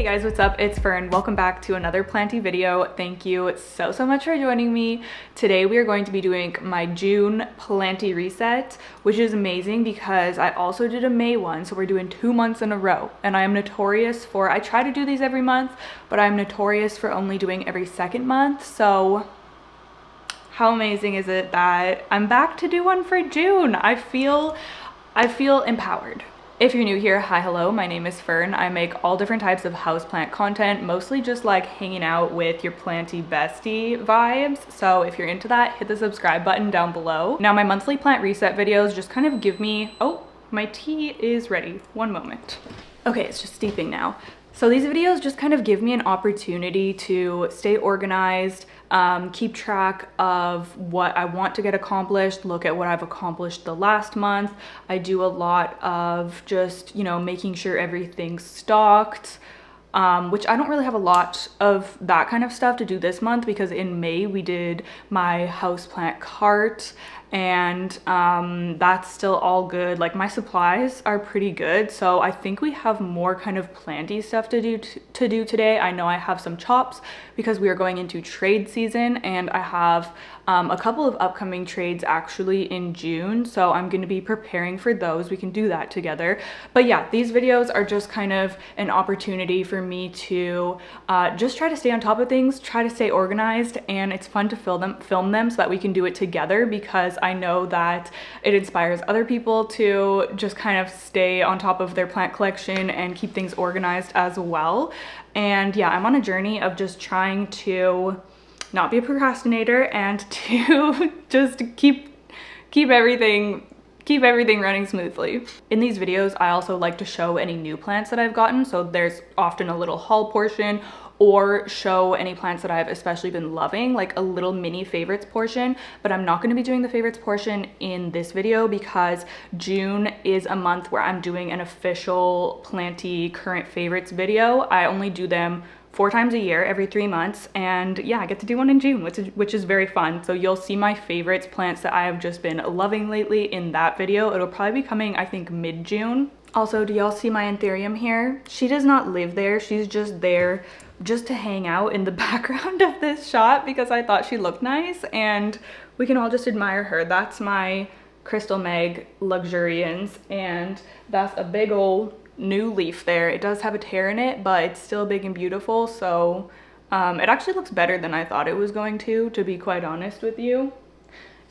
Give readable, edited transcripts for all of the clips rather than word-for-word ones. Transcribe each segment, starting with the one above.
Hey guys, what's up? It's Fern. Welcome back to another Planty video. Thank you so much for joining me. Today we are going to be doing my June Planty reset, which is amazing because I also did a May one, so we're doing 2 months in a row. And I am notorious for, I try to do these every month, but I'm notorious for only doing every second month. So how amazing is it that I'm back to do one for June? I feel empowered. If you're new here, hi, hello, my name is Fern. I make all different types of houseplant content, mostly just like hanging out with your planty bestie vibes. So if you're into that, hit the subscribe button down below. Now my monthly plant reset videos just kind of give me, oh, my tea is ready. One moment. Okay, it's just steeping now. So these videos just kind of give me an opportunity to stay organized, keep track of what I want to get accomplished, look at what I've accomplished the last month. I do a lot of just, you know, making sure everything's stocked, which I don't really have a lot of that kind of stuff to do this month because in May we did my houseplant cart and that's still all good. Like my supplies are pretty good, so I think we have more kind of planty stuff to do today. I know I have some chops because we are going into trade season and I have a couple of upcoming trades actually in June, so I'm going to be preparing for those. We can do that together. But yeah, these videos are just kind of an opportunity for me to just try to stay on top of things, try to stay organized, and it's fun to film them so that we can do it together because I know that it inspires other people to just kind of stay on top of their plant collection and keep things organized as well. And yeah, I'm on a journey of just trying to not be a procrastinator and to just keep everything running smoothly. In these videos, I also like to show any new plants that I've gotten. So there's often a little haul portion or show any plants that I've especially been loving, like a little mini favorites portion, but I'm not gonna be doing the favorites portion in this video because June is a month where I'm doing an official Planty current favorites video. I only do them 4 times a year, every 3 months, and yeah, I get to do one in June, which is very fun. So you'll see my favorites plants that I have just been loving lately in that video. It'll probably be coming, I think, mid-June. Also, do y'all see my anthurium here? She does not live there, she's just there just to hang out in the background of this shot because I thought she looked nice and we can all just admire her. That's my Crystal Meg luxurians, and that's a big old new leaf there. It does have a tear in it, but it's still big and beautiful, so it actually looks better than I thought it was going to be quite honest with you.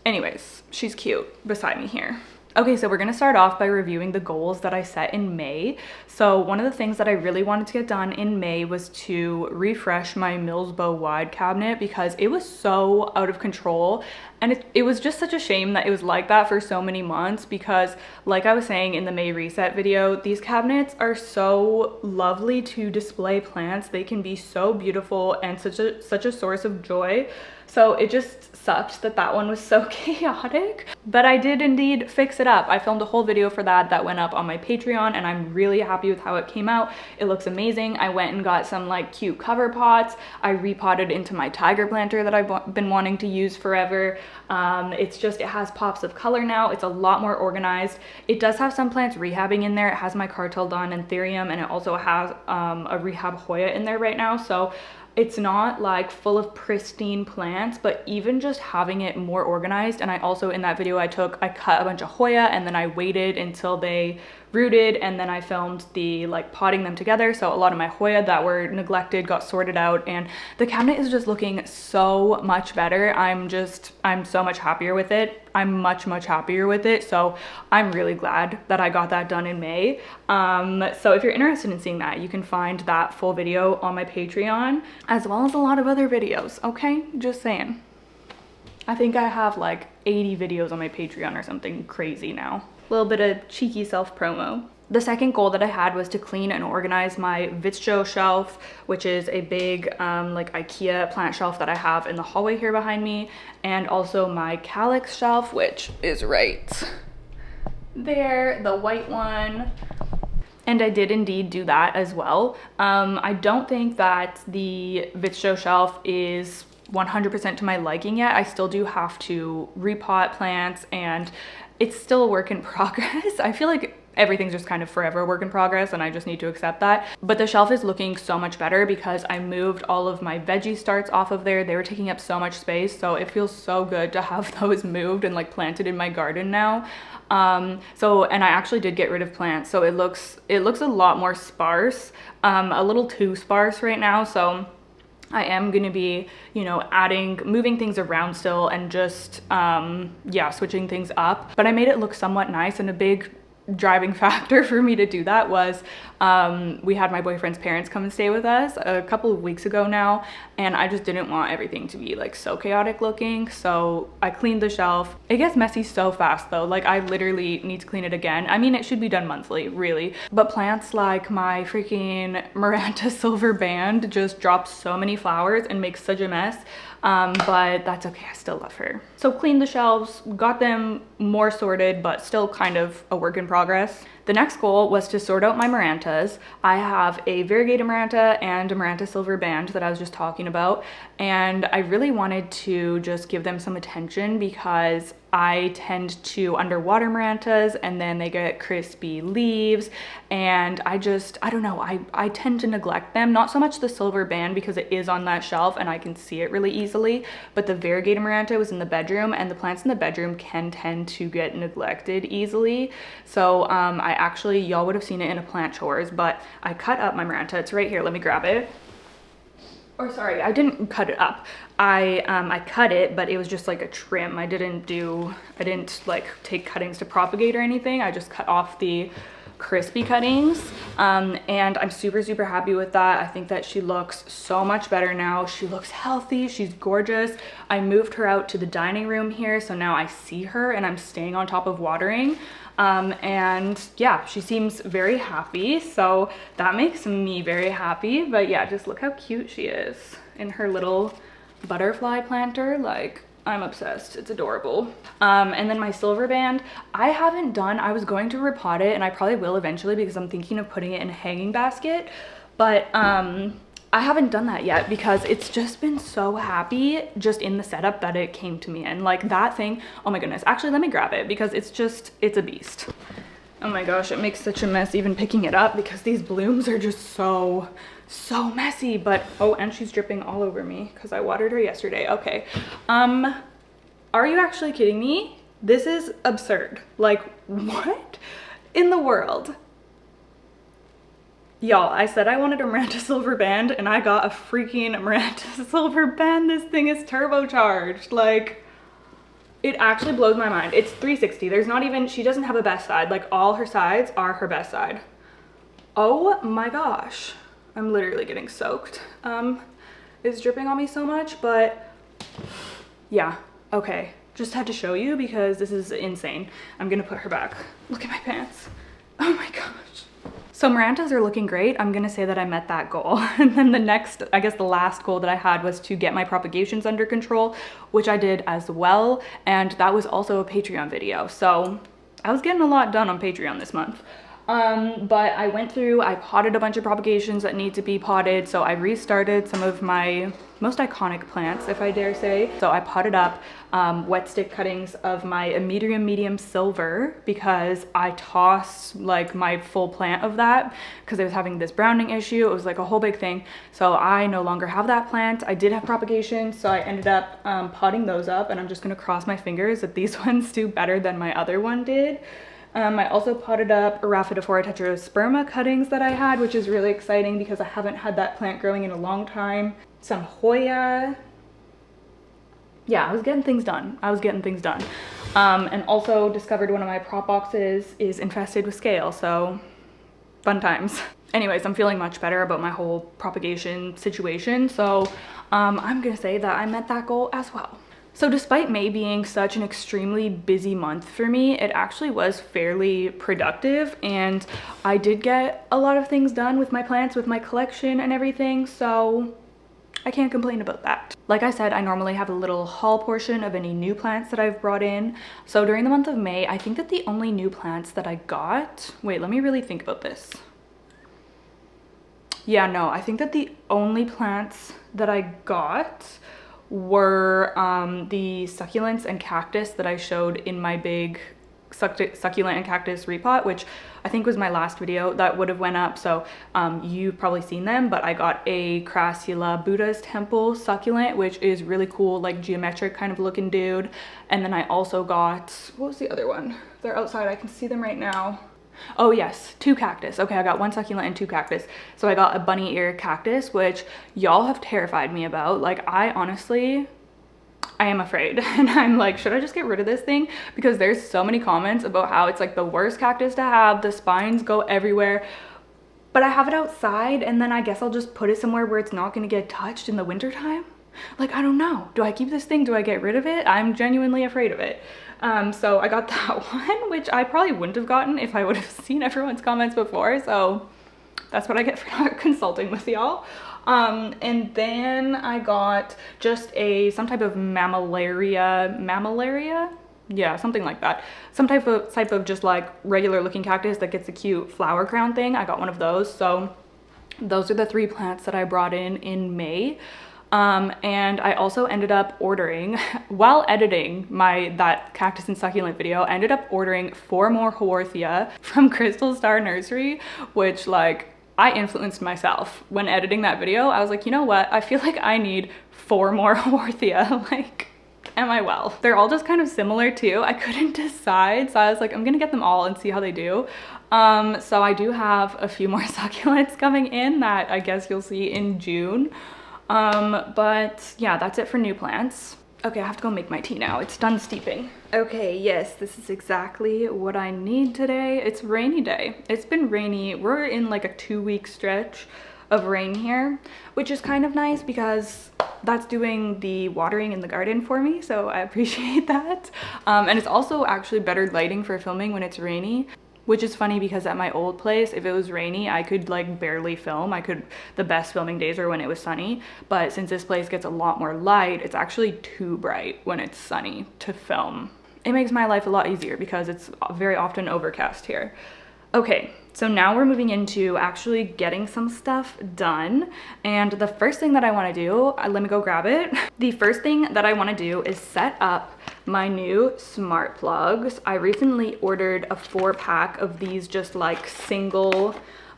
Anyways, she's cute beside me here. Okay, so we're gonna start off by reviewing the goals that I set in May. So one of the things that I really wanted to get done in May was to refresh my Millsbow wide cabinet because it was so out of control. And it was just such a shame that it was like that for so many months because like I was saying in the May reset video, these cabinets are so lovely to display plants. They can be so beautiful and such a source of joy. So it just sucked that one was so chaotic, but I did indeed fix it up. I filmed a whole video for that went up on my Patreon and I'm really happy with how it came out. It looks amazing. I went and got some like cute cover pots. I repotted into my tiger planter that I've been wanting to use forever. It has pops of color now. It's a lot more organized. It does have some plants rehabbing in there. It has my Carteldon anthurium and it also has a rehab hoya in there right now. So it's not like full of pristine plants, but even just having it more organized. And I also, in that video I cut a bunch of hoya and then I waited until they rooted and then I filmed the like potting them together. So a lot of my hoya that were neglected got sorted out and the cabinet is just looking so much better. I'm so much happier with it. I'm much happier with it. So I'm really glad that I got that done in May. So if you're interested in seeing that, you can find that full video on my Patreon as well as a lot of other videos. Okay, just saying. I think I have like 80 videos on my Patreon or something crazy now. A little bit of cheeky self-promo. The second goal that I had was to clean and organize my Vitcho shelf, which is a big like IKEA plant shelf that I have in the hallway here behind me, and also my calyx shelf, which is right there, the white one. And I did indeed do that as well. I don't think that the Vitcho shelf is 100% to my liking yet. I still do have to repot plants and it's still a work in progress. I feel like everything's just kind of forever a work in progress, and I just need to accept that. But the shelf is looking so much better because I moved all of my veggie starts off of there. They were taking up so much space, so it feels so good to have those moved and like planted in my garden now. And I actually did get rid of plants, so it looks a lot more sparse, a little too sparse right now. So I am going to be, you know, moving things around still and just, yeah, switching things up. But I made it look somewhat nice, and a big driving factor for me to do that was we had my boyfriend's parents come and stay with us a couple of weeks ago now, and I just didn't want everything to be like so chaotic looking, so I cleaned the shelf. It gets messy so fast though, like I literally need to clean it again. I mean, it should be done monthly really, but plants like my freaking Miranda silver band just drops so many flowers and makes such a mess. But that's okay, I still love her. So cleaned the shelves, got them more sorted, but still kind of a work in progress. The next goal was to sort out my Marantas. I have a variegated Maranta and a Maranta silver band that I was just talking about, and I really wanted to just give them some attention because I tend to underwater Marantas and then they get crispy leaves, and I don't know, I tend to neglect them. Not so much the silver band because it is on that shelf and I can see it really easily, but the variegated Maranta was in the bedroom, and the plants in the bedroom can tend to get neglected easily. So y'all would have seen it in a plant chores, but I cut up my Maranta. It's right here, let me grab it. Or sorry, I didn't cut it up. I cut it, but it was just like a trim. I didn't like take cuttings to propagate or anything. I just cut off the crispy cuttings, and I'm super happy with that. I think that she looks so much better now. She looks healthy, she's gorgeous. I moved her out to the dining room here, so now I see her and I'm staying on top of watering. And yeah, she seems very happy, so that makes me very happy. But yeah, just look how cute she is in her little butterfly planter. Like, I'm obsessed, it's adorable. And then my silver band, I was going to repot it, and I probably will eventually because I'm thinking of putting it in a hanging basket, but I haven't done that yet because it's just been so happy just in the setup that it came to me in. Like that thing, oh my goodness, actually let me grab it because it's a beast. Oh my gosh, it makes such a mess even picking it up because these blooms are just so messy. But oh, and she's dripping all over me because I watered her yesterday. Okay, are you actually kidding me? This is absurd. Like, what in the world? Y'all, I said I wanted a Miranda silver band and I got a freaking Miranda silver band. This thing is turbocharged. Like, it actually blows my mind. It's 360. There's not even, she doesn't have a best side. Like, all her sides are her best side. Oh my gosh. I'm literally getting soaked. It's dripping on me so much, but yeah, okay. Just had to show you because this is insane. I'm gonna put her back. Look at my pants. Oh my gosh. So Marantas are looking great. I'm gonna say that I met that goal. And then the next, I guess the last goal that I had was to get my propagations under control, which I did as well. And that was also a Patreon video. So I was getting a lot done on Patreon this month. But I went through, I potted a bunch of propagations that need to be potted. So I restarted some of my most iconic plants, if I dare say. So I potted up wet stick cuttings of my medium silver because I tossed like my full plant of that because I was having this browning issue. It was like a whole big thing. So I no longer have that plant. I did have propagations, so I ended up potting those up, and I'm just gonna cross my fingers that these ones do better than my other one did. I also potted up Rhaphidophora tetrasperma cuttings that I had, which is really exciting because I haven't had that plant growing in a long time. Some hoya. Yeah, I was getting things done. And also discovered one of my prop boxes is infested with scale, so fun times. Anyways, I'm feeling much better about my whole propagation situation, so I'm gonna say that I met that goal as well. So despite May being such an extremely busy month for me, it actually was fairly productive, and I did get a lot of things done with my plants, with my collection and everything, so I can't complain about that. Like I said, I normally have a little haul portion of any new plants that I've brought in. So during the month of May, I think that the only new plants that I got, wait, let me really think about this. Yeah, no, I think that the only plants that I got were the succulents and cactus that I showed in my big succulent and cactus repot, which I think was my last video that would have went up, so you've probably seen them. But I got a Crassula Buddha's Temple succulent, which is really cool, like geometric kind of looking dude. And then I also got, what was the other one? They're outside, I can see them right now. Oh yes, 2 cactus. Okay, I got 1 succulent and 2 cactus. So I got a bunny ear cactus, which y'all have terrified me about. Like, I honestly, I am afraid. And I'm like, should I just get rid of this thing? Because there's so many comments about how it's like the worst cactus to have. The spines go everywhere. But I have it outside, and then I guess I'll just put it somewhere where it's not gonna get touched in the wintertime. Like, I don't know. Do I keep this thing? Do I get rid of it? I'm genuinely afraid of it. So I got that one, which I probably wouldn't have gotten if I would have seen everyone's comments before. So that's what I get for not consulting with y'all. And then I got just some type of mammillaria? Yeah, something like that. Some type of just like regular looking cactus that gets a cute flower crown thing. I got one of those. So those are the 3 plants that I brought in May. And I also ended up ordering, while editing that cactus and succulent video, I ended up ordering 4 more Haworthia from Crystal Star Nursery, which, like, I influenced myself when editing that video. I was like, you know what? I feel like I need 4 more Haworthia. Like, am I well? They're all just kind of similar too. I couldn't decide. So I was like, I'm gonna get them all and see how they do. So I do have a few more succulents coming in that I guess you'll see in June. But yeah, that's it for new plants. Okay, I have to go make my tea now. It's done steeping. Okay, yes, this is exactly what I need today. It's a rainy day. It's been rainy. We're in like a 2-week stretch of rain here, which is kind of nice because that's doing the watering in the garden for me, so I appreciate that. And it's also actually better lighting for filming when it's rainy. Which is funny because at my old place, if it was rainy, I could like barely film. The best filming days are when it was sunny. But since this place gets a lot more light, it's actually too bright when it's sunny to film. It makes my life a lot easier because it's very often overcast here. Okay, so now we're moving into actually getting some stuff done. And the first thing that I want to do, let me go grab it. The first thing that I want to do is set up my new smart plugs. I recently ordered a 4-pack of these just like single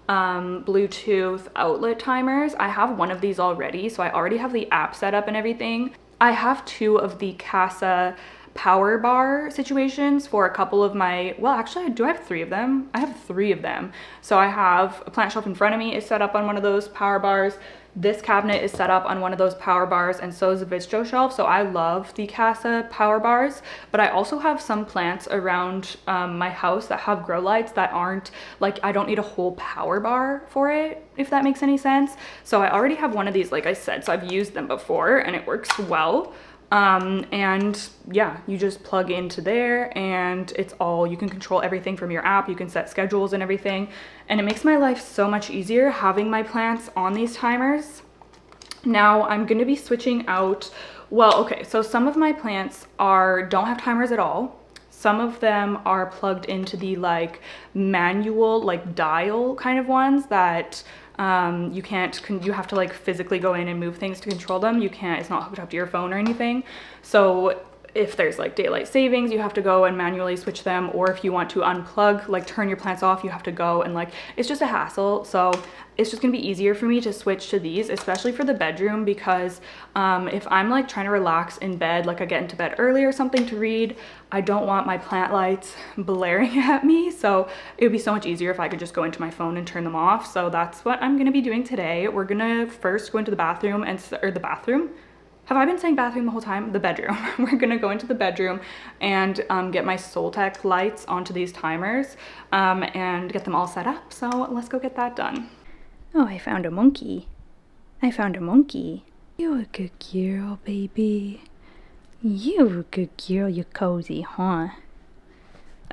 Bluetooth outlet timers. I have one of these already, so I already have the app set up and everything. I have 2 of the Casa power bar situations for a couple of my, well, actually, do I have 3 of them? I have 3 of them. So I have a plant shelf in front of me is set up on one of those power bars. This cabinet is set up on one of those power bars, and so is the Bistro shelf. So I love the Casa power bars, but I also have some plants around my house that have grow lights that aren't like, I don't need a whole power bar for it, if that makes any sense. So I already have one of these, like I said, so I've used them before and it works well. And yeah, you just plug into there and it's all, you can control everything from your app. You can set schedules and everything. And it makes my life so much easier having my plants on these timers. Now I'm going to be switching out, well, okay, so some of my plants don't have timers at all. Some of them are plugged into the like manual, like dial kind of ones that you have to like physically go in and move things to control them. It's not hooked up to your phone or anything. So if there's like daylight savings, you have to go and manually switch them, or if you want to unplug, like turn your plants off, you have to go and like, it's just a hassle. So it's just gonna be easier for me to switch to these, especially for the bedroom, because if I'm like trying to relax in bed, like I get into bed early or something to read, I don't want my plant lights blaring at me. So it would be so much easier if I could just go into my phone and turn them off. So that's what I'm gonna be doing today. We're gonna first go into the bathroom Have I been saying bathroom the whole time? The bedroom. We're gonna go into the bedroom and get my Soltech lights onto these timers and get them all set up. So let's go get that done. Oh, I found a monkey. You a good girl, baby. You a good girl, you cozy, huh?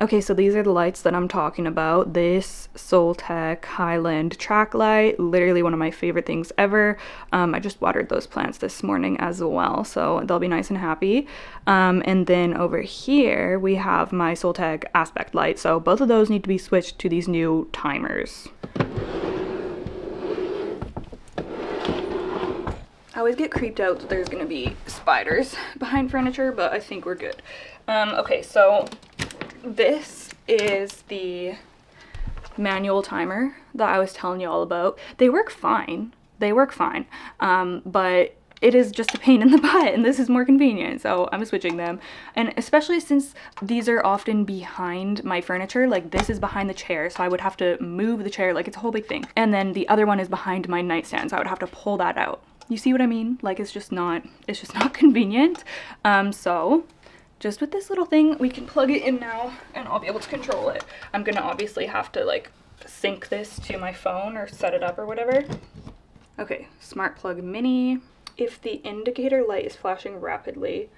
Okay, so these are the lights that I'm talking about. This Soltech Highland track light, literally one of my favorite things ever. I just watered those plants this morning as well, so they'll be nice and happy. And then over here, we have my Soltech aspect light. So both of those need to be switched to these new timers. I always get creeped out that there's gonna be spiders behind furniture, but I think we're good. Okay, so this is the manual timer that I was telling you all about. They work fine. They work fine. But it is just a pain in the butt, and this is more convenient, so I'm switching them. And especially since these are often behind my furniture, like this is behind the chair, so I would have to move the chair, like it's a whole big thing. And then the other one is behind my nightstand, so I would have to pull that out. You see what I mean? Like it's just not convenient. So just with this little thing, we can plug it in now and I'll be able to control it. I'm gonna obviously have to like sync this to my phone or set it up or whatever. Okay, smart plug mini. If the indicator light is flashing rapidly,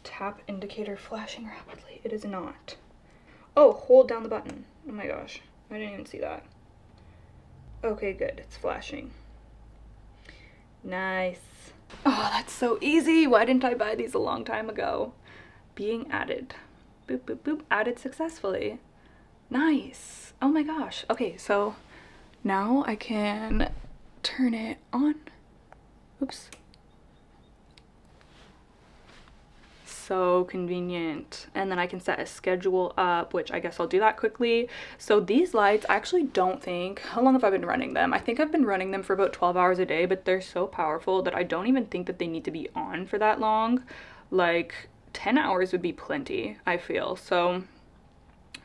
tap indicator flashing rapidly. It is not. Oh, hold down the button. Oh my gosh, I didn't even see that. Okay, good, it's flashing. Nice. Oh, that's so easy. Why didn't I buy these a long time ago? Being added. Boop, boop, boop. Added successfully. Nice. Oh my gosh. Okay, so now I can turn it on. Oops. So convenient. And then I can set a schedule up, which I guess I'll do that quickly. So these lights, I actually don't think, how long have I been running them? I think I've been running them for about 12 hours a day, but they're so powerful that I don't even think that they need to be on for that long. Like 10 hours would be plenty, I feel. So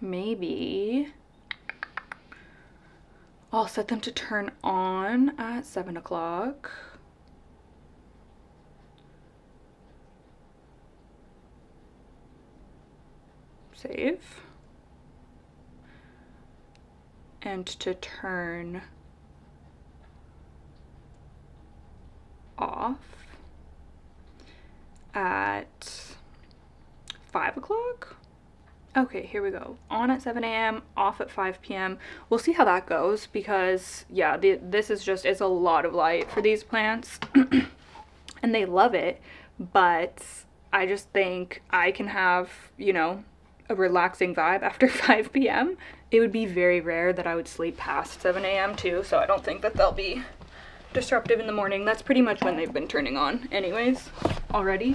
maybe I'll set them to turn on at 7 o'clock. Save. And to turn off at 5 o'clock. Okay, here we go. On at 7 a.m., off at 5 p.m. We'll see how that goes because, yeah, this is just, it's a lot of light for these plants. And they love it, but I just think I can have, you know, a relaxing vibe after 5 p.m. It would be very rare that I would sleep past 7 a.m. too, so I don't think that they'll be disruptive in the morning. That's pretty much when they've been turning on anyways already.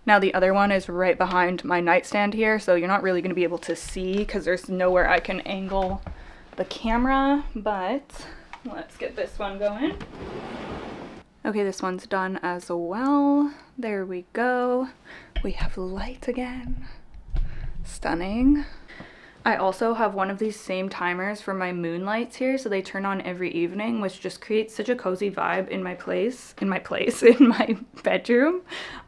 Now the other one is right behind my nightstand here, so you're not really going to be able to see because there's nowhere I can angle the camera, but let's get this one going. Okay, this one's done as well. There we go. We have light again. Stunning. I also have one of these same timers for my moonlights here, so they turn on every evening, which just creates such a cozy vibe in my bedroom.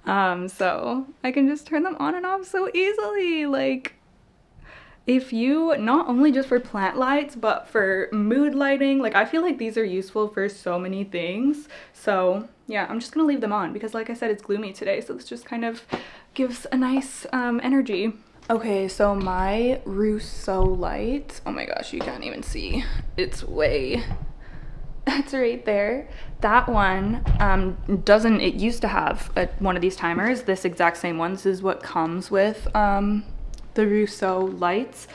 So I can just turn them on and off so easily. Like, if you, not only just for plant lights, but for mood lighting, like I feel like these are useful for so many things. So yeah, I'm just gonna leave them on because like I said, it's gloomy today, so this just kind of gives a nice energy. Okay, so my Rousseau light, oh my gosh, you can't even see. It's that's right there. That one it used to have one of these timers, this exact same one. This is what comes with the Rousseau lights,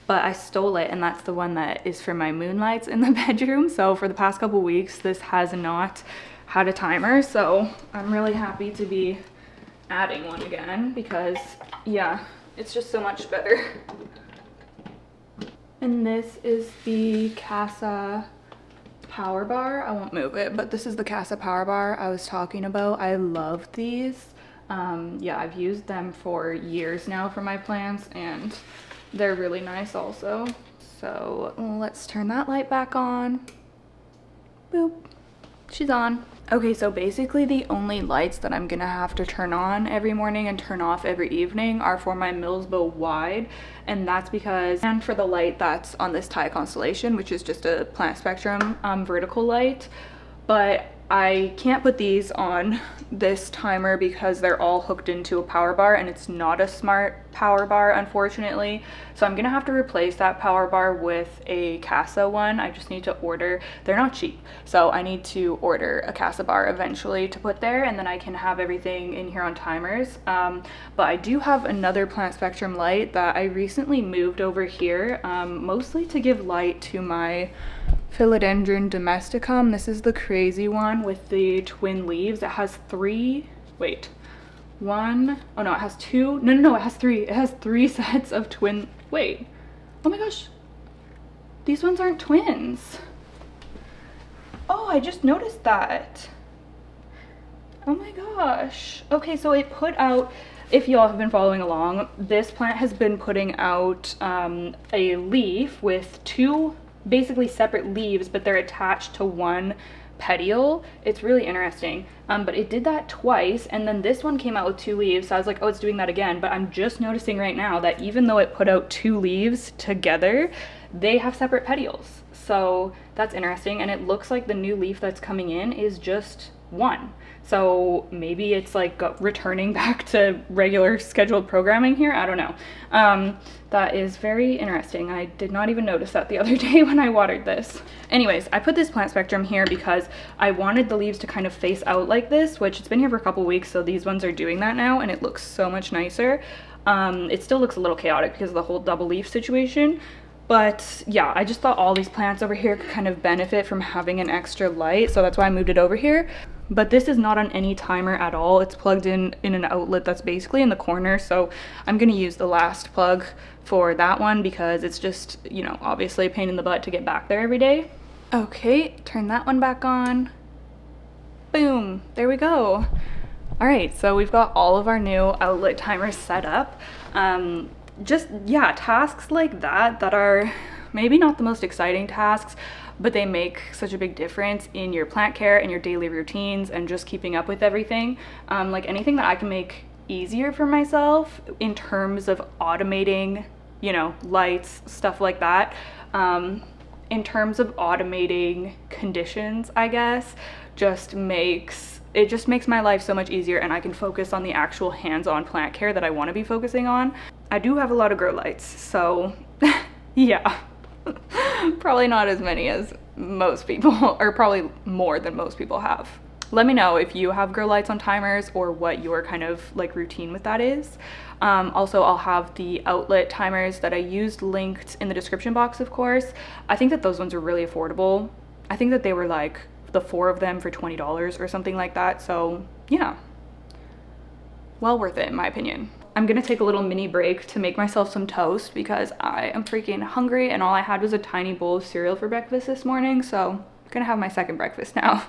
but I stole it, and that's the one that is for my moonlights in the bedroom. So for the past couple weeks, this has not had a timer, so I'm really happy to be adding one again because, yeah, it's just so much better. And this is the Casa power bar. I won't move it, but this is the Casa power bar I was talking about. I love these. Yeah, I've used them for years now for my plants, and they're really nice also. So let's turn that light back on. Boop. She's on. Okay, so basically the only lights that I'm gonna have to turn on every morning and turn off every evening are for my Millsbow wide, and that's because, and for the light that's on this Thai constellation, which is just a plant spectrum vertical light, but I can't put these on this timer because they're all hooked into a power bar, and it's not a smart power bar, unfortunately. So I'm gonna have to replace that power bar with a Casa one. I just need to order, they're not cheap, so I need to order a Casa bar eventually to put there, and then I can have everything in here on timers. But I do have another plant spectrum light that I recently moved over here, mostly to give light to my Philodendron domesticum. This is the crazy one with the twin leaves. It has three, wait, one, oh no, it has two, no, it has three. It has 3 sets of twin, wait, oh my gosh, these ones aren't twins. Oh, I just noticed that. Oh my gosh. Okay, so it put out, if y'all have been following along, this plant has been putting out a leaf with 2 basically separate leaves, but they're attached to one petiole. It's really interesting. But it did that twice, and then this one came out with 2 leaves, so I was like, oh, it's doing that again. But I'm just noticing right now that even though it put out 2 leaves together, they have separate petioles. So that's interesting, and it looks like the new leaf that's coming in is just 1. So maybe it's like returning back to regular scheduled programming here. I don't know. That is very interesting. I did not even notice that the other day when I watered this. Anyways, I put this plant spectrum here because I wanted the leaves to kind of face out like this, which it's been here for a couple weeks, so these ones are doing that now, and it looks so much nicer. It still looks a little chaotic because of the whole double leaf situation. But yeah, I just thought all these plants over here could kind of benefit from having an extra light, so that's why I moved it over here. But this is not on any timer at all. It's plugged in an outlet that's basically in the corner, so I'm gonna use the last plug for that one because it's just, you know, obviously a pain in the butt to get back there every day. Okay, turn that one back on. Boom, there we go. All right, so we've got all of our new outlet timers set up. Just, yeah, tasks like that are maybe not the most exciting tasks, but they make such a big difference in your plant care and your daily routines and just keeping up with everything. Like anything that I can make easier for myself in terms of automating, you know, lights, stuff like that. In terms of automating conditions, I guess, it just makes my life so much easier, and I can focus on the actual hands-on plant care that I want to be focusing on. I do have a lot of grow lights, so yeah. Probably not as many as most people, or probably more than most people have. Let me know if you have grow lights on timers or what your kind of like routine with that is. Also, I'll have the outlet timers that I used linked in the description box, of course. I think that those ones are really affordable. I think that they were like the 4 of them for $20 or something like that. So yeah, well worth it in my opinion. I'm gonna take a little mini break to make myself some toast because I am freaking hungry and all I had was a tiny bowl of cereal for breakfast this morning. So I'm gonna have my second breakfast now.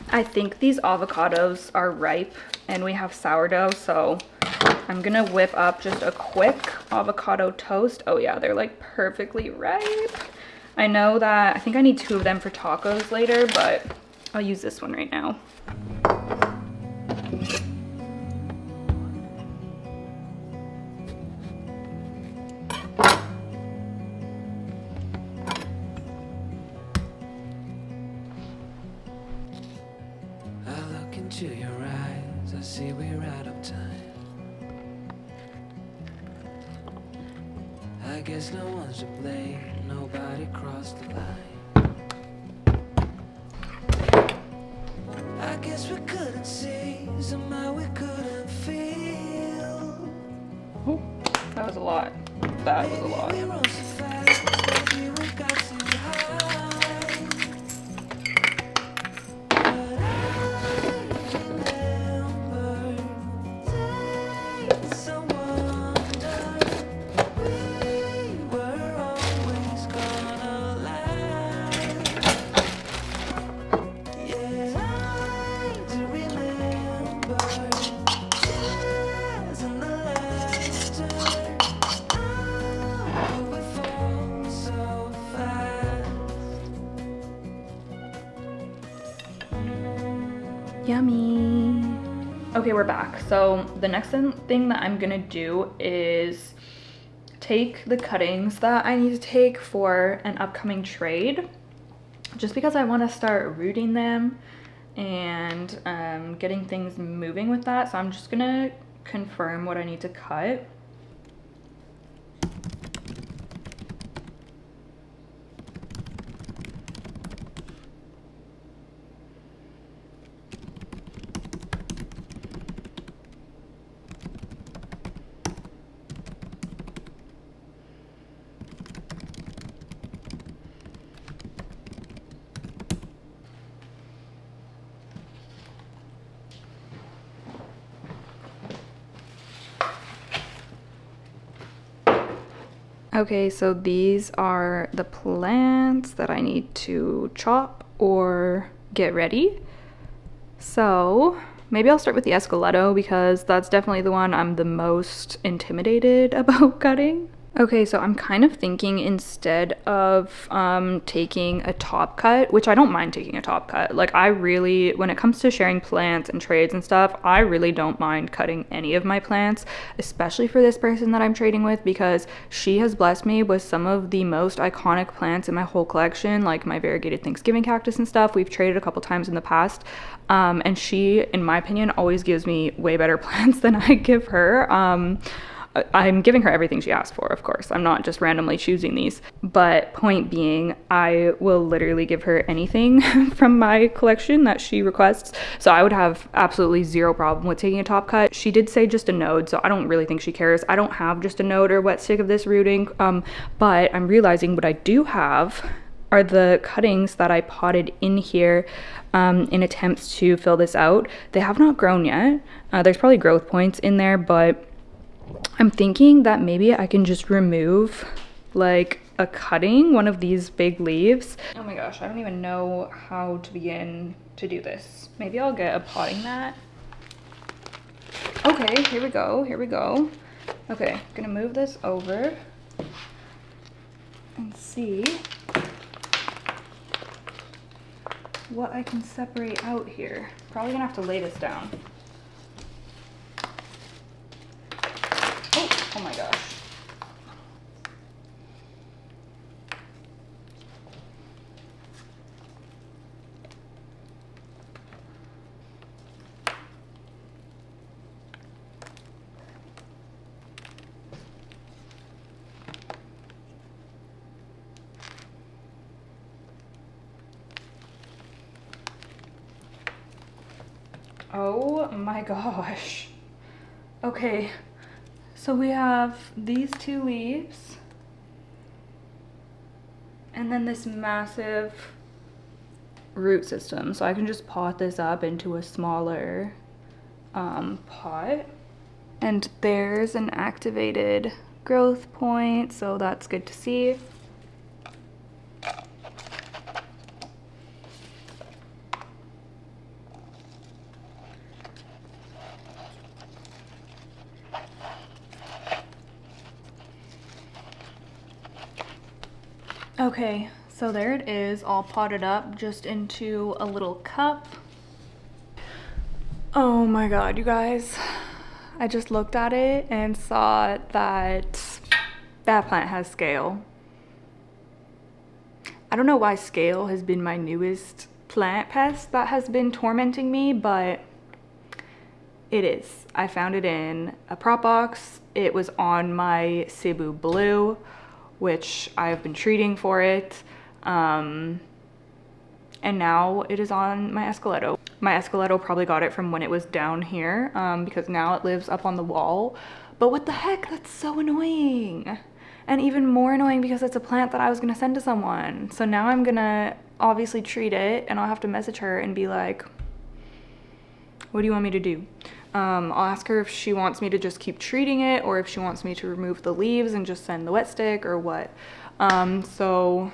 I think these avocados are ripe and we have sourdough, so I'm gonna whip up just a quick avocado toast. Oh yeah, they're like perfectly ripe. I know that I think I need 2 of them for tacos later, but I'll use this one right now. Into your eyes, I see we're out of time. I guess no one's to blame, nobody crossed the line. I guess we couldn't see, somehow we couldn't feel. Oh, that was a lot. That was a lot. Maybe we rose so fast, maybe we got too high. Yummy. Okay, we're back. So the next thing that I'm gonna do is take the cuttings that I need to take for an upcoming trade, just because I want to start rooting them and getting things moving with that. So I'm just gonna confirm what I need to cut. Okay, so these are the plants that I need to chop or get ready. So maybe I'll start with the escaleto because that's definitely the one I'm the most intimidated about cutting. Okay, so I'm kind of thinking instead of taking a top cut, which I don't mind taking a top cut. Like I really, when it comes to sharing plants and trades and stuff, I really don't mind cutting any of my plants, especially for this person that I'm trading with because she has blessed me with some of the most iconic plants in my whole collection, like my variegated Thanksgiving cactus and stuff. We've traded a couple times in the past. And she, in my opinion, always gives me way better plants than I give her. I'm giving her everything she asked for, of course. I'm not just randomly choosing these. But point being, I will literally give her anything from my collection that she requests. So I would have absolutely zero problem with taking a top cut. She did say just a node, so I don't really think she cares. I don't have just a node or wet stick of this rooting, but I'm realizing what I do have are the cuttings that I potted in here in attempts to fill this out. They have not grown yet. There's probably growth points in there, but I'm thinking that maybe I can just remove like a cutting, one of these big leaves. Oh my gosh, I don't even know how to begin to do this. Maybe I'll get a potting mat. Okay, here we go, here we go. Okay, gonna move this over and see what I can separate out here. Probably gonna have to lay this down. Oh my gosh. Oh my gosh. Okay. So we have these two leaves and then this massive root system. So I can just pot this up into a smaller pot. And there's an activated growth point, so that's good to see. Okay, so there it is, all potted up just into a little cup. Oh my god, you guys. I just looked at it and saw that that plant has scale. I don't know why scale has been my newest plant pest that has been tormenting me, but it is. I found it in a prop box. It was on my Cebu Blue, which I have been treating for it, and now it is on my escaleto. My escaleto probably got it from when it was down here, because now it lives up on the wall. But what the heck, that's so annoying. And even more annoying because it's a plant that I was gonna send to someone. So now I'm gonna obviously treat it and I'll have to message her and be like, what do you want me to do? I'll ask her if she wants me to just keep treating it or if she wants me to remove the leaves and just send the wet stick or what. So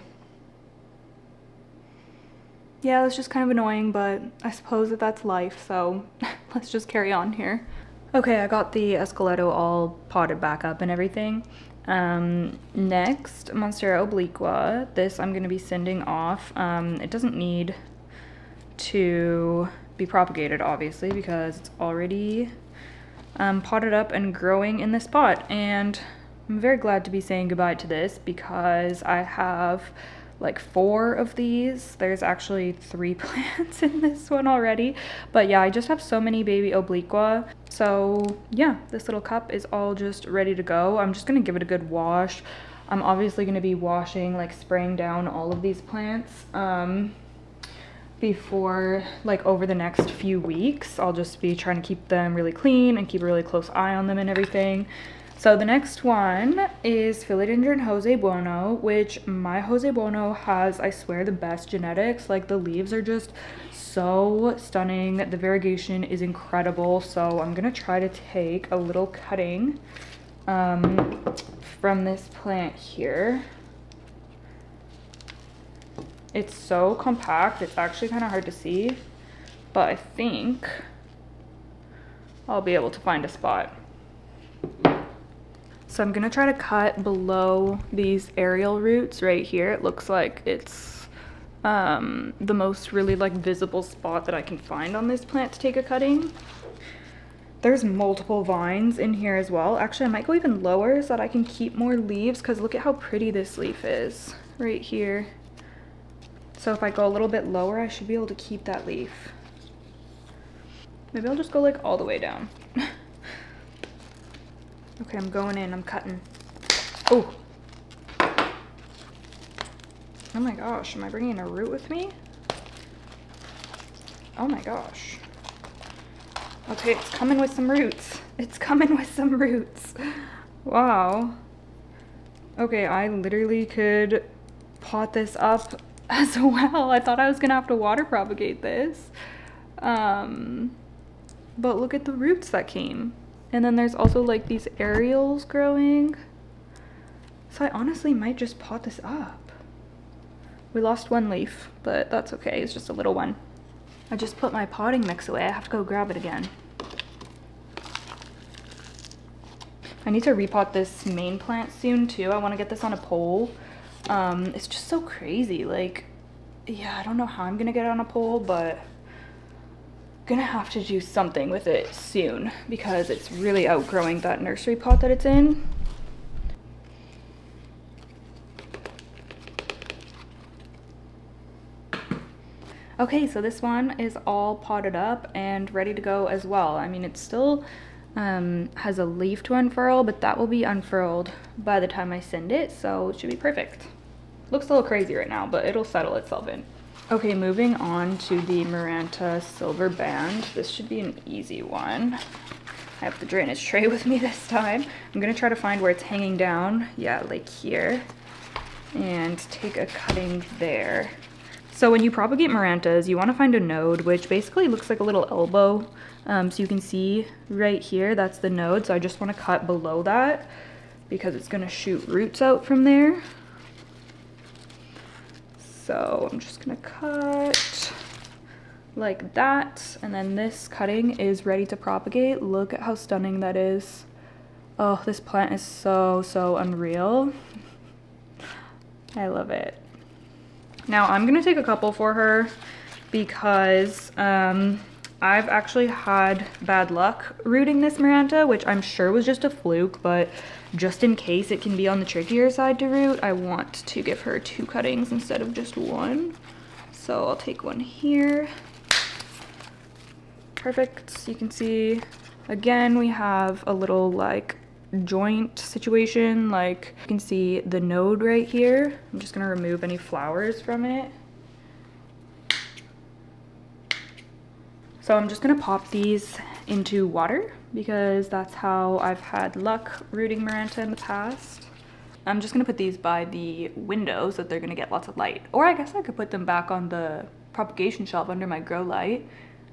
yeah, it's just kind of annoying, but I suppose that that's life, so let's just carry on here. Okay, I got the escaleto all potted back up and everything. Next, Monstera obliqua. This I'm gonna be sending off. It doesn't need to be propagated, obviously, because it's already potted up and growing in this pot. And I'm very glad to be saying goodbye to this because I have like 4 of these. There's actually 3 plants in this one already. But yeah, I just have so many baby obliqua. So yeah, this little cup is all just ready to go. I'm just gonna give it a good wash. I'm obviously gonna be washing, like spraying down all of these plants before, like over the next few weeks. I'll just be trying to keep them really clean and keep a really close eye on them and everything. So the next one is Philodendron Jose Bueno, which my Jose Bueno has, I swear, the best genetics. Like the leaves are just so stunning. The variegation is incredible. So I'm gonna try to take a little cutting from this plant here. It's so compact, it's actually kind of hard to see, but I think I'll be able to find a spot. So I'm gonna try to cut below these aerial roots right here. It looks like it's the most really like visible spot that I can find on this plant to take a cutting. There's multiple vines in here as well. Actually, I might go even lower so that I can keep more leaves, because look at how pretty this leaf is right here. So if I go a little bit lower, I should be able to keep that leaf. Maybe I'll just go like all the way down. Okay, I'm going in, I'm cutting. Oh. Oh my gosh, am I bringing a root with me? Oh my gosh. Okay, it's coming with some roots. It's coming with some roots. Wow. Okay, I literally could pot this up as well. I thought I was gonna have to water propagate this. But look at the roots that came. And then there's also like these aerials growing. So I honestly might just pot this up. We lost one leaf, but that's okay, it's just a little one. I just put my potting mix away, I have to go grab it again. I need to repot this main plant soon too. I want to get this on a pole. It's just so crazy, like, yeah, I don't know how I'm gonna get it on a pole, but gonna have to do something with it soon because it's really outgrowing that nursery pot that it's in. Okay, so this one is all potted up and ready to go as well. I mean, it still has a leaf to unfurl, but that will be unfurled by the time I send it, so it should be perfect. Looks a little crazy right now, but it'll settle itself in. Okay, moving on to the Maranta Silver Band. This should be an easy one. I have the drainage tray with me this time. I'm gonna try to find where it's hanging down. Yeah, like here. And take a cutting there. So when you propagate Marantas, you wanna find a node, which basically looks like a little elbow. So you can see right here, that's the node. So I just wanna cut below that because it's gonna shoot roots out from there. So I'm just gonna cut like that, and then this cutting is ready to propagate. Look at how stunning that is. Oh, this plant is so unreal. I love it. Now I'm gonna take a couple for her because I've actually had bad luck rooting this Maranta, which I'm sure was just a fluke, but just in case it can be on the trickier side to root, I want to give her 2 cuttings instead of just 1. So I'll take one here. Perfect. You can see, again, we have a little like joint situation. Like you can see the node right here. I'm just gonna remove any flowers from it. So I'm just gonna pop these into water because that's how I've had luck rooting Maranta in the past. I'm just gonna put these by the window so that they're gonna get lots of light. Or I guess I could put them back on the propagation shelf under my grow light.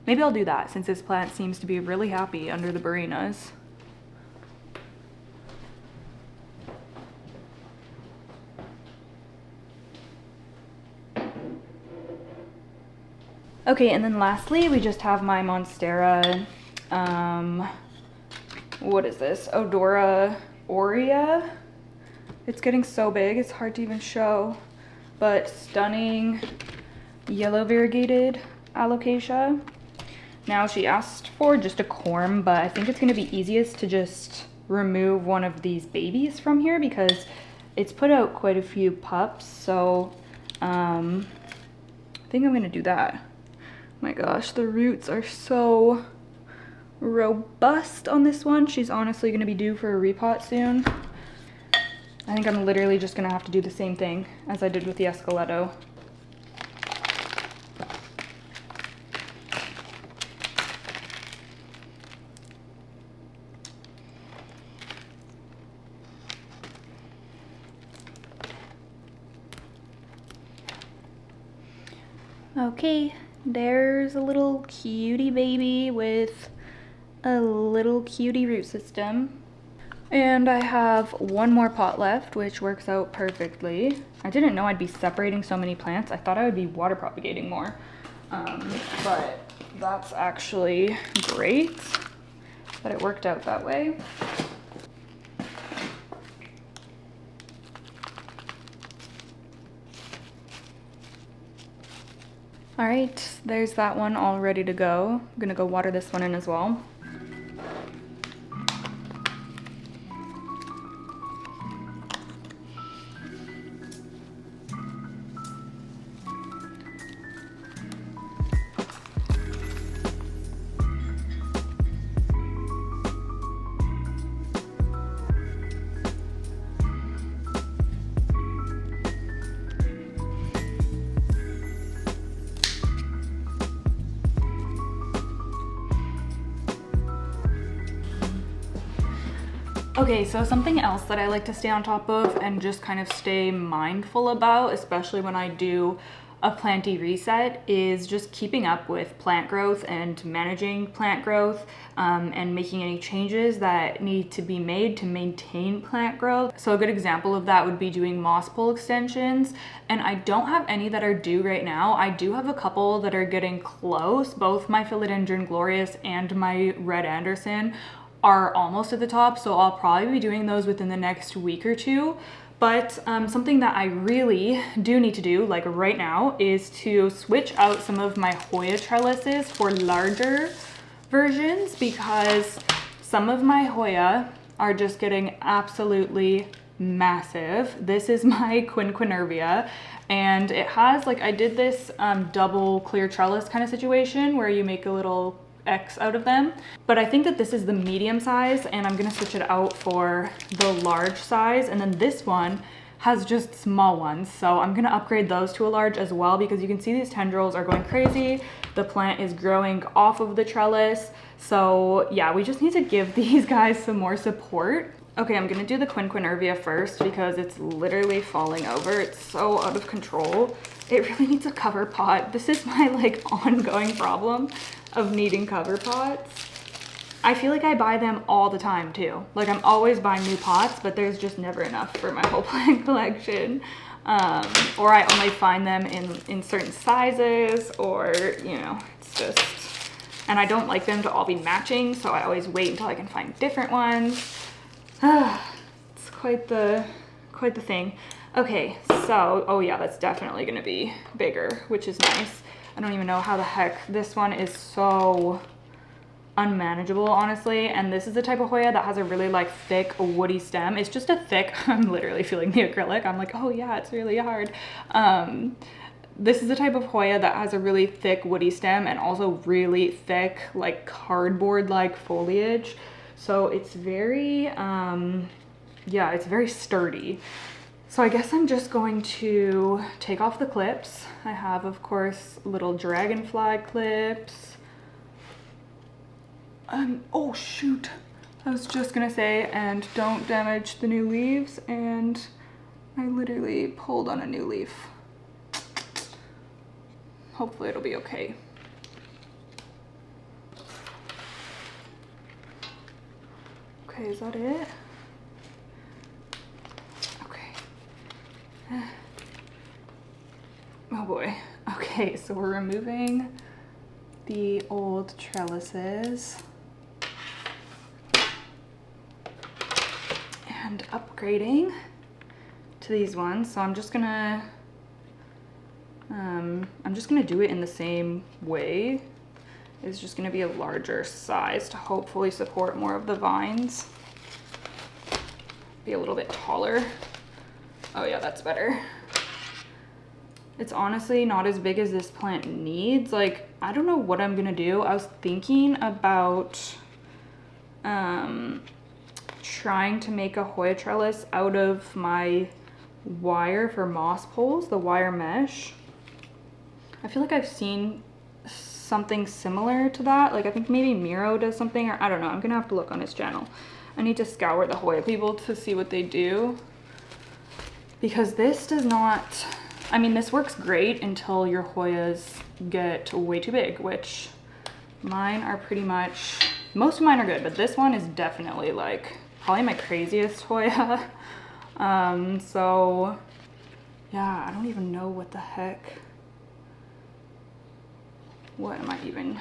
Maybe I'll do that since this plant seems to be really happy under the Barinas. Okay, and then lastly, we just have my Monstera, what is this? Odora Aurea. It's getting so big, it's hard to even show, but stunning yellow variegated alocasia. Now she asked for just a corm, but I think it's gonna be easiest to just remove one of these babies from here because it's put out quite a few pups, so I think I'm gonna do that. My gosh, the roots are so robust on this one. She's honestly gonna be due for a repot soon. I think I'm literally just gonna have to do the same thing as I did with the Esqueleto. Okay, there's a little cutie baby with a little cutie root system. And I have one more pot left, which works out perfectly. I didn't know I'd be separating so many plants. I thought I would be water propagating more, but that's actually great that it worked out that way. All right, there's that one all ready to go. I'm gonna go water this one in as well. Okay, so something else that I like to stay on top of and just kind of stay mindful about, especially when I do a planty reset, is just keeping up with plant growth and managing plant growth, and making any changes that need to be made to maintain plant growth. So a good example of that would be doing moss pole extensions, and I don't have any that are due right now. I do have a couple that are getting close. Both my Philodendron Glorious and my Red Anderson are almost at the top, so I'll probably be doing those within the next week or two. But something that I really do need to do, like right now, is to switch out some of my Hoya trellises for larger versions, because some of my Hoya are just getting absolutely massive. This is my Quinquenervia, and it has, like, I did this double clear trellis kind of situation where you make a little X out of them, but I think that this is the medium size, and I'm gonna switch it out for the large size. And then this one has just small ones, so I'm gonna upgrade those to a large as well, because you can see these tendrils are going crazy. The plant is growing off of the trellis, so yeah, we just need to give these guys some more support. Okay, I'm gonna do the Quinquenervia first because it's literally falling over. It's so out of control. It really needs a cover pot. This is my like ongoing problem of needing cover pots. I feel like I buy them all the time too. Like, I'm always buying new pots, but there's just never enough for my whole plant collection. Or I only find them in certain sizes, or, you know, it's just, and I don't like them to all be matching, so I always wait until I can find different ones. It's quite the thing. Okay, so, oh yeah, that's definitely gonna be bigger, which is nice. I don't even know how the heck, this one is so unmanageable, honestly. And this is the type of Hoya that has a really like thick woody stem. It's just a thick, I'm literally feeling the acrylic. I'm like, oh yeah, it's really hard. This is the type of Hoya that has a really thick woody stem and also really thick, like cardboard-like foliage. So it's very, yeah, it's very sturdy. So I guess I'm just going to take off the clips. I have, of course, little dragonfly clips. Oh shoot, I was just gonna say, and don't damage the new leaves, and I literally pulled on a new leaf. Hopefully it'll be okay. Okay, is that it? Oh boy. Okay, so we're removing the old trellises and upgrading to these ones. So I'm just gonna do it in the same way. It's just gonna be a larger size to hopefully support more of the vines. Be a little bit taller. Oh yeah, that's better. It's honestly not as big as this plant needs. Like, I don't know what I'm gonna do. I was thinking about trying to make a Hoya trellis out of my wire for moss poles, the wire mesh. I feel like I've seen something similar to that. Like, I think maybe Miro does something, or I don't know. I'm gonna have to look on his channel. I need to scour the Hoya people to see what they do, because this does not, I mean, this works great until your Hoyas get way too big, which mine are pretty much, most of mine are good, but this one is definitely like probably my craziest Hoya. So yeah, I don't even know what the heck. What am I even?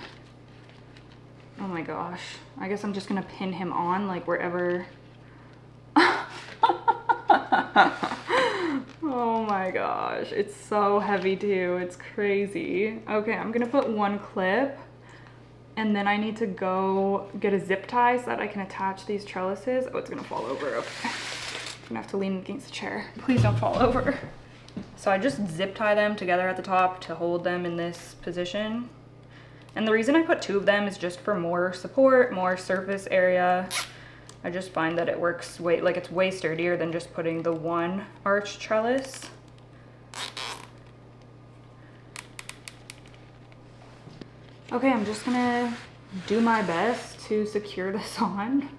Oh my gosh. I guess I'm just gonna pin him on like wherever. Oh my gosh, it's so heavy too, it's crazy. Okay, I'm gonna put one clip and then I need to go get a zip tie so that I can attach these trellises. Oh, it's gonna fall over, okay. I'm gonna have to lean against the chair. Please don't fall over. So I just zip tie them together at the top to hold them in this position. And the reason I put 2 of them is just for more support, more surface area. I just find that it works it's way sturdier than just putting the one arch trellis. Okay, I'm just gonna do my best to secure this on.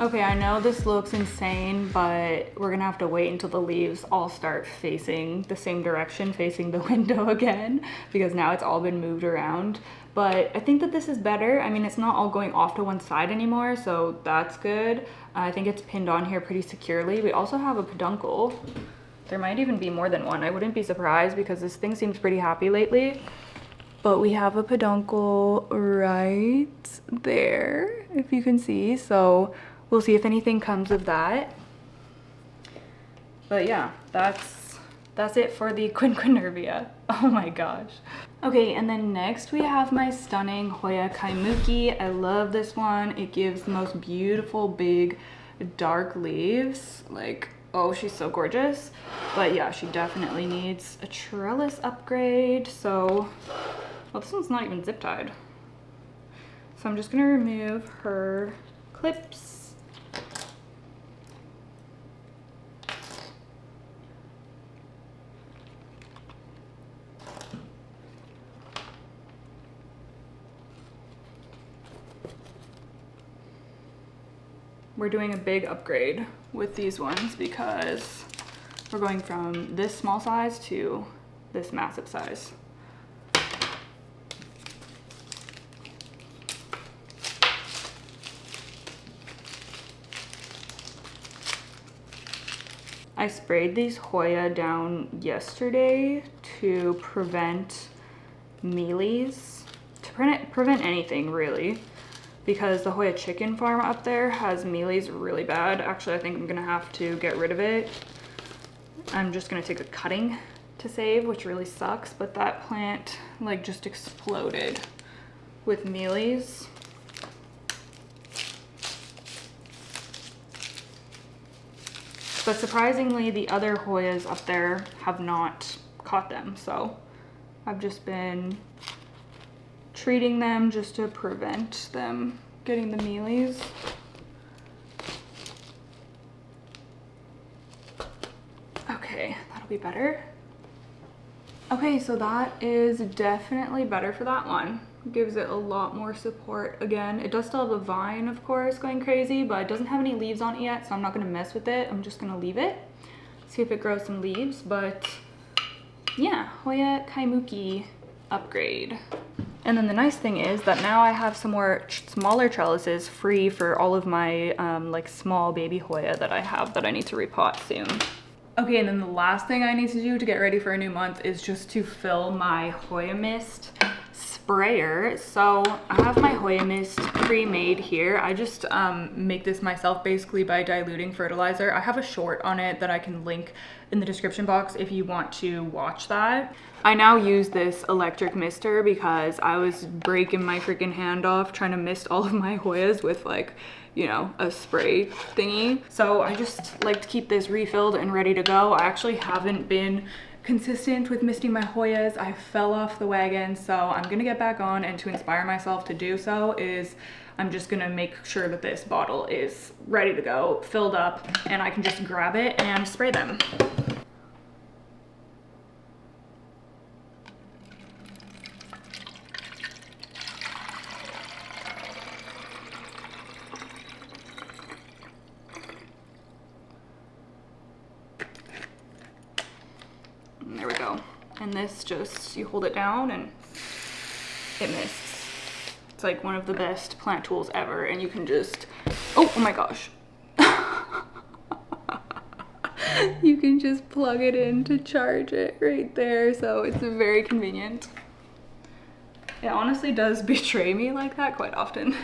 Okay, I know this looks insane, but we're gonna have to wait until the leaves all start facing the same direction, facing the window again, because now it's all been moved around. But I think that this is better. I mean, it's not all going off to one side anymore, so that's good. I think it's pinned on here pretty securely. We also have a peduncle. There might even be more than one. I wouldn't be surprised because this thing seems pretty happy lately. But we have a peduncle right there, if you can see. So we'll see if anything comes of that. But yeah, that's it for the quinquenervia. Oh my gosh. Okay, and then next we have my stunning Hoya Kaimuki. I love this one. It gives the most beautiful big dark leaves. Like, oh, she's so gorgeous. But yeah, she definitely needs a trellis upgrade. So, well, this one's not even zip tied. So I'm just gonna remove her clips. We're doing a big upgrade with these ones because we're going from this small size to this massive size. I sprayed these Hoya down yesterday to prevent mealies, to prevent anything really, because the Hoya chicken farm up there has mealies really bad. Actually, I think I'm gonna have to get rid of it. I'm just gonna take a cutting to save, which really sucks, but that plant like just exploded with mealies. But surprisingly, the other Hoyas up there have not caught them, so I've just been treating them just to prevent them getting the mealies. Okay, that'll be better. Okay, so that is definitely better for that one. Gives it a lot more support again. It does still have a vine, of course, going crazy, but it doesn't have any leaves on it yet, so I'm not gonna mess with it. I'm just gonna leave it, see if it grows some leaves. But yeah, Hoya Kaimuki upgrade. And then the nice thing is that now I have some more smaller trellises free for all of my like small baby Hoya that I have that I need to repot soon. Okay, and then the last thing I need to do to get ready for a new month is just to fill my Hoya Mist sprayer. So I have my Hoya Mist pre-made here. I just make this myself basically by diluting fertilizer. I have a short on it that I can link in the description box if you want to watch that. I now use this electric mister because I was breaking my freaking hand off trying to mist all of my Hoyas with like, you know, a spray thingy. So I just like to keep this refilled and ready to go. I actually haven't been consistent with misting my Hoyas. I fell off the wagon, so I'm gonna get back on, and to inspire myself to do so is I'm just gonna make sure that this bottle is ready to go, filled up, and I can just grab it and spray them. And there we go. And this just, you hold it down and it mists. It's like one of the best plant tools ever, and you can just, oh my gosh. You can just plug it in to charge it right there, so it's very convenient. It honestly does betray me like that quite often.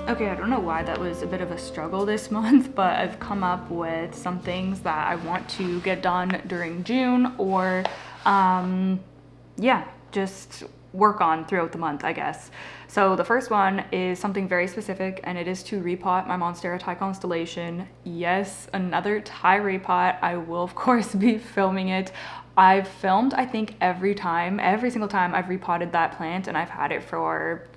Okay, I don't know why that was a bit of a struggle this month, but I've come up with some things that I want to get done during June, or yeah, just work on throughout the month, I guess. So the first one is something very specific, and it is to repot my Monstera Thai constellation. Yes, another Thai repot. I will of course be filming it. I've filmed, I think, every single time I've repotted that plant, and I've had it for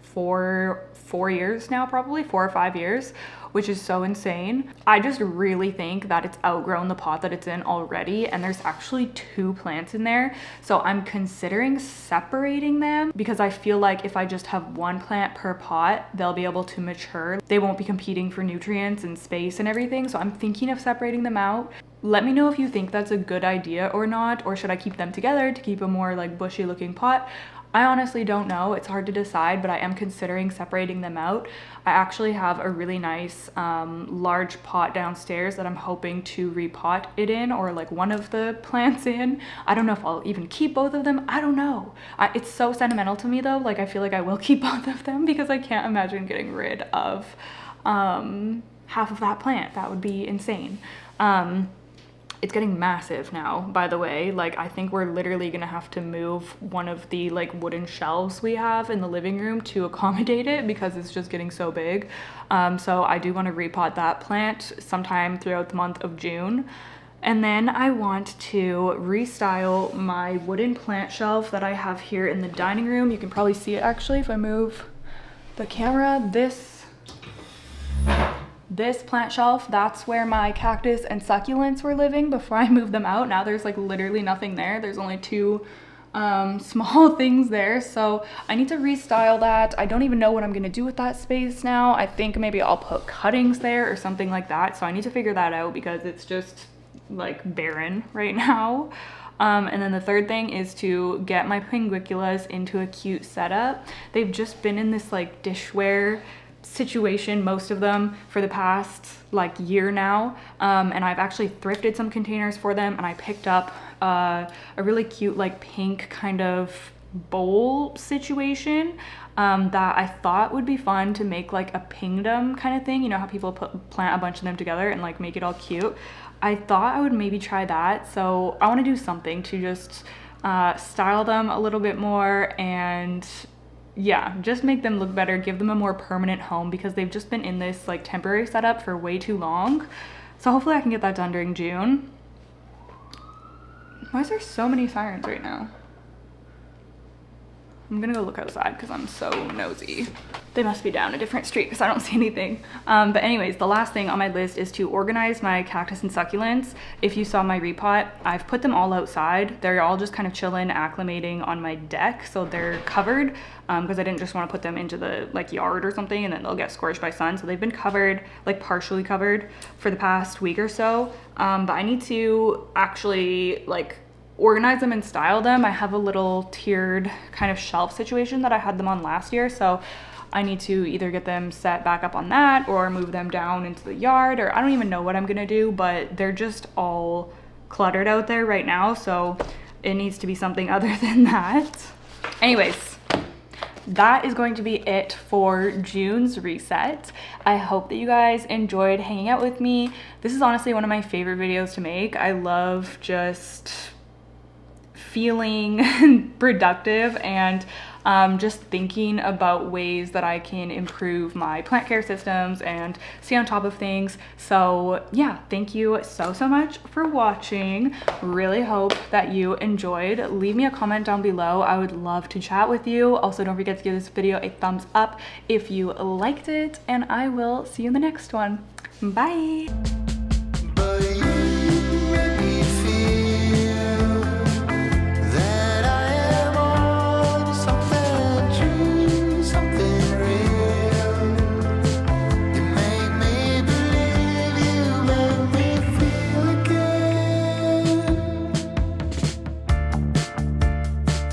four years now, probably 4 or 5 years, which is so insane. I just really think that it's outgrown the pot that it's in already, and there's actually 2 plants in there. So I'm considering separating them, because I feel like if I just have 1 plant per pot, they'll be able to mature. They won't be competing for nutrients and space and everything. So I'm thinking of separating them out. Let me know if you think that's a good idea or not, or should I keep them together to keep a more like bushy looking pot? I honestly don't know. It's hard to decide, but I am considering separating them out. I actually have a really nice large pot downstairs that I'm hoping to repot it in, or like one of the plants in. I don't know if I'll even keep both of them. I don't know. It's so sentimental to me though. Like I feel like I will keep both of them, because I can't imagine getting rid of half of that plant. That would be insane. It's getting massive now, by the way. Like, I think we're literally gonna have to move one of the like wooden shelves we have in the living room to accommodate it, because it's just getting so big. So I do want to repot that plant sometime throughout the month of June. And then I want to restyle my wooden plant shelf that I have here in the dining room. You can probably see it actually if I move the camera. This plant shelf, that's where my cactus and succulents were living before I moved them out. Now there's like literally nothing there. There's only 2 small things there. So I need to restyle that. I don't even know what I'm gonna do with that space now. I think maybe I'll put cuttings there or something like that. So I need to figure that out, because it's just like barren right now. And then the third thing is to get my pinguiculas into a cute setup. They've just been in this like dishware situation, most of them, for the past like year now, and I've actually thrifted some containers for them, and I picked up a really cute like pink kind of bowl situation that I thought would be fun to make like a pingdom kind of thing. You know how people plant a bunch of them together and like make it all cute? I thought I would maybe try that. So I want to do something to just style them a little bit more, and yeah, just make them look better, give them a more permanent home, because they've just been in this like temporary setup for way too long. So hopefully I can get that done during June. Why is there so many sirens right now? I'm gonna go look outside because I'm so nosy. They must be down a different street because I don't see anything. But anyways, the last thing on my list is to organize my cactus and succulents. If you saw my repot, I've put them all outside. They're all just kind of chilling, acclimating on my deck. So they're covered because I didn't just want to put them into the like yard or something and then they'll get scorched by sun. So they've been covered, like partially covered for the past week or so. But I need to actually like organize them and style them. I have a little tiered kind of shelf situation that I had them on last year. So I need to either get them set back up on that or move them down into the yard, or I don't even know what I'm gonna do, but they're just all cluttered out there right now. So it needs to be something other than that. Anyways, that is going to be it for June's reset. I hope that you guys enjoyed hanging out with me. This is honestly one of my favorite videos to make. I love just feeling productive and just thinking about ways that I can improve my plant care systems and stay on top of things. So yeah, thank you so much for watching. Really hope that you enjoyed. Leave me a comment down below. I would love to chat with you. Also, don't forget to give this video a thumbs up if you liked it, and I will see you in the next one. Bye.